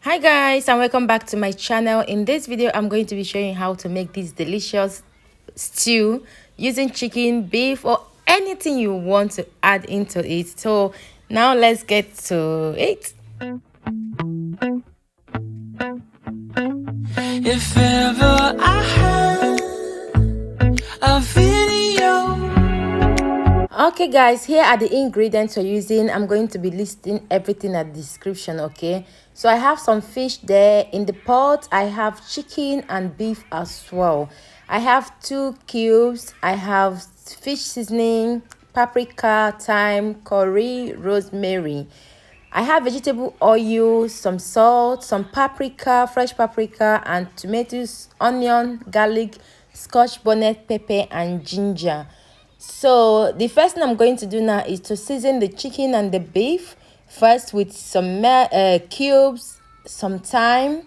Hi guys, and welcome back to my channel. In this video I'm going to be showing you how to make this delicious stew using chicken, beef, or anything you want to add into it. So now let's get to it. If ever I had a video. Okay guys, here are the ingredients we're using. I'm going to be listing everything at the description. Okay, so I have some fish there in the pot. I have chicken and beef as well. I have 2 cubes. I have fish seasoning, paprika, thyme, curry, rosemary. I have vegetable oil, some salt, some paprika, fresh paprika, and tomatoes, onion, garlic, scotch bonnet pepper, and ginger. So the first thing I'm going to do now is to season the chicken and the beef first with some cubes, some thyme,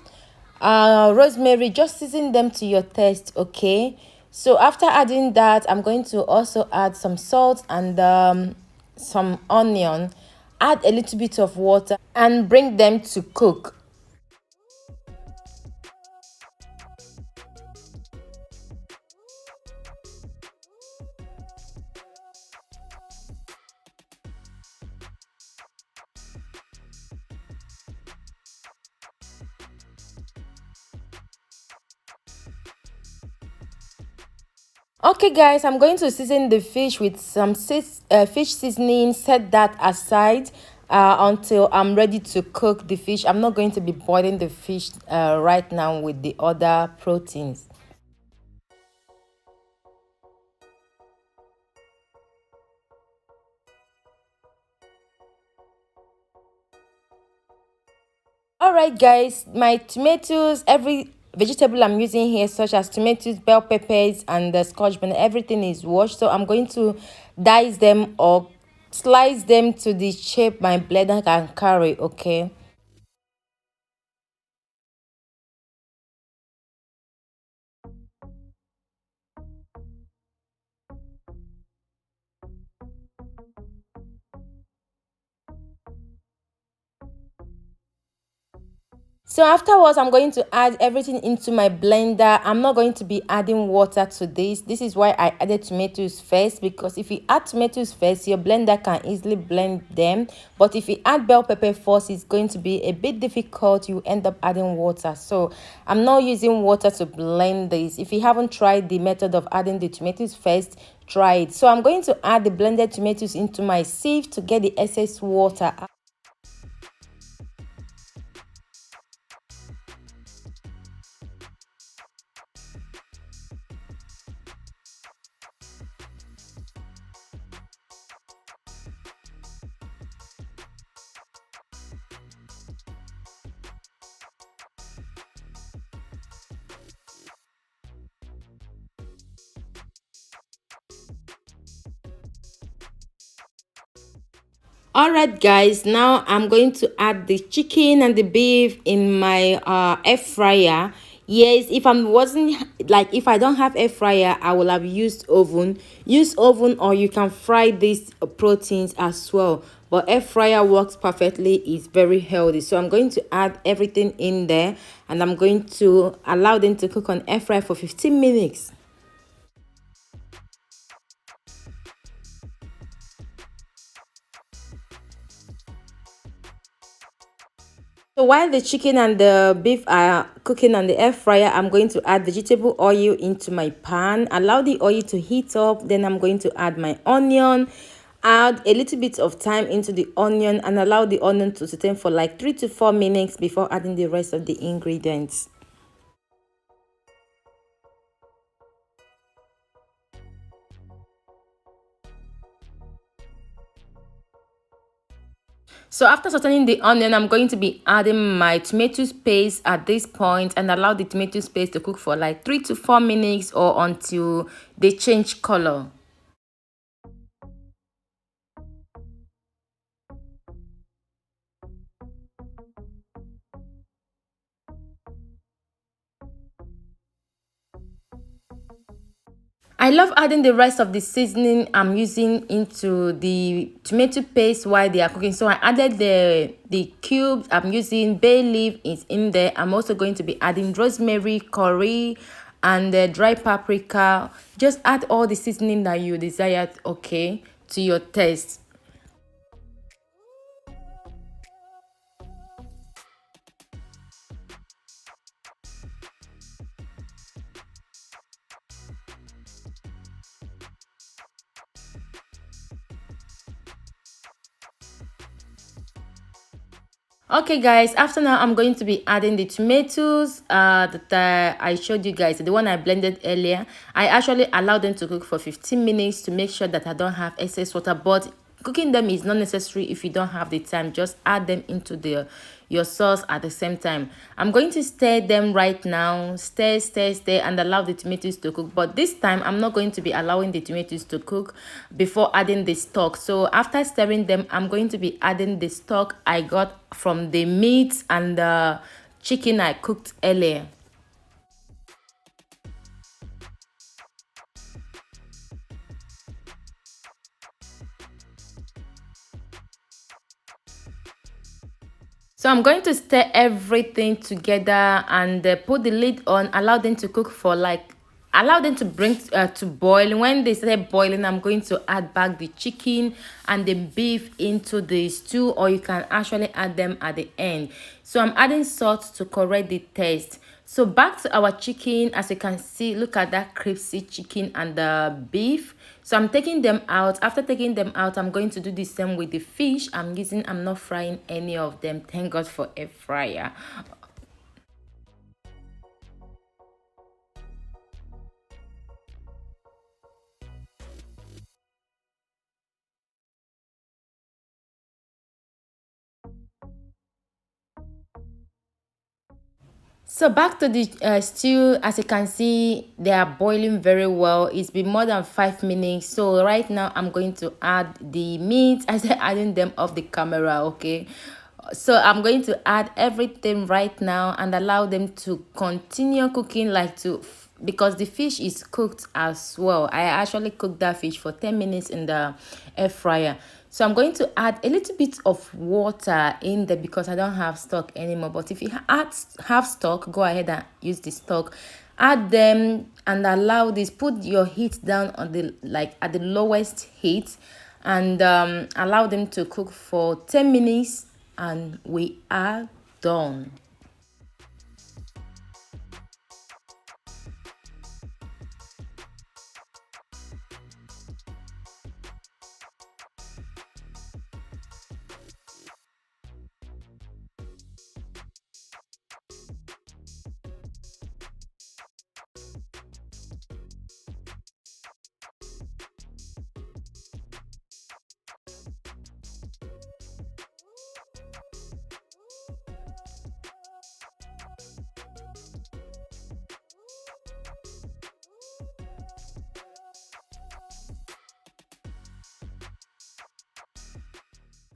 rosemary. Just season them to your taste. Okay, so after adding that, I'm going to also add some salt and some onion, add a little bit of water and bring them to cook. Okay guys, I'm going to season the fish with some fish seasoning. Set that aside until I'm ready to cook the fish. I'm not going to be boiling the fish right now with the other proteins. All right guys, my tomatoes, every vegetable I'm using here, such as tomatoes, bell peppers, and the scotch bonnet, everything is washed. So I'm going to dice them or slice them to the shape my blender can carry. Okay, so afterwards I'm going to add everything into my blender. I'm not going to be adding water to this is why I added tomatoes first, because if you add tomatoes first, your blender can easily blend them, but if you add bell pepper first, it's going to be a bit difficult. You end up adding water, so I'm not using water to blend this. If you haven't tried the method of adding the tomatoes first, try it. So I'm going to add the blended tomatoes into my sieve to get the excess water out. All right guys, now I'm going to add the chicken and the beef in my air fryer. Yes, if I don't have air fryer, I will have used oven. Use oven, or you can fry these proteins as well, but air fryer works perfectly. It's very healthy. So I'm going to add everything in there, and I'm going to allow them to cook on air fryer for 15 minutes. So while the chicken and the beef are cooking on the air fryer, I'm going to add vegetable oil into my pan. Allow the oil to heat up. Then I'm going to add my onion. Add a little bit of thyme into the onion and allow the onion to saute for like 3 to 4 minutes before adding the rest of the ingredients. So after sauteing the onion, I'm going to be adding my tomato paste at this point and allow the tomato paste to cook for like 3 to 4 minutes or until they change color. I love adding the rest of the seasoning I'm using into the tomato paste while they are cooking. So I added the cubes. I'm using bay leaf is in there. I'm also going to be adding rosemary, curry, and dry paprika. Just add all the seasoning that you desire, okay, to your taste. Okay guys, after now I'm going to be adding the tomatoes that I showed you guys, the one I blended earlier. I actually allowed them to cook for 15 minutes to make sure that I don't have excess water, but cooking them is not necessary if you don't have the time. Just add them into your sauce at the same time. I'm going to stir them right now. Stir, stir, stir, and allow the tomatoes to cook. But this time I'm not going to be allowing the tomatoes to cook before adding the stock. So after stirring them, I'm going to be adding the stock I got from the meat and the chicken I cooked earlier. So I'm going to stir everything together and put the lid on, allow them to cook for allow them to bring to boil. When they start boiling, I'm going to add back the chicken and the beef into the stew, or you can actually add them at the end. So I'm adding salt to correct the taste. So back to our chicken. As you can see, look at that crispy chicken and the beef. So I'm taking them out. After taking them out, I'm going to do the same with the fish I'm not frying any of them. Thank God for air fryer. So back to the stew. As you can see, they are boiling very well. It's been more than 5 minutes. So right now I'm going to add the meat. I said adding them off the camera, okay? So I'm going to add everything right now and allow them to continue cooking, because the fish is cooked as well. I actually cooked that fish for 10 minutes in the air fryer. So I'm going to add a little bit of water in there because I don't have stock anymore. But if you have stock, go ahead and use the stock. Add them and allow this. Put your heat down on the at the lowest heat, and allow them to cook for 10 minutes, and we are done.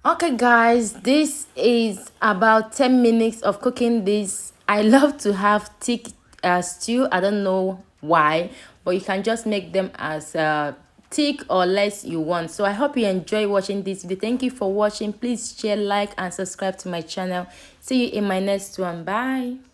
Okay guys, this is about 10 minutes of cooking this. I love to have thick stew. I don't know why, but you can just make them as thick or less you want. So I hope you enjoy watching this video. Thank you for watching. Please share, like, and subscribe to my channel. See you in my next one. Bye.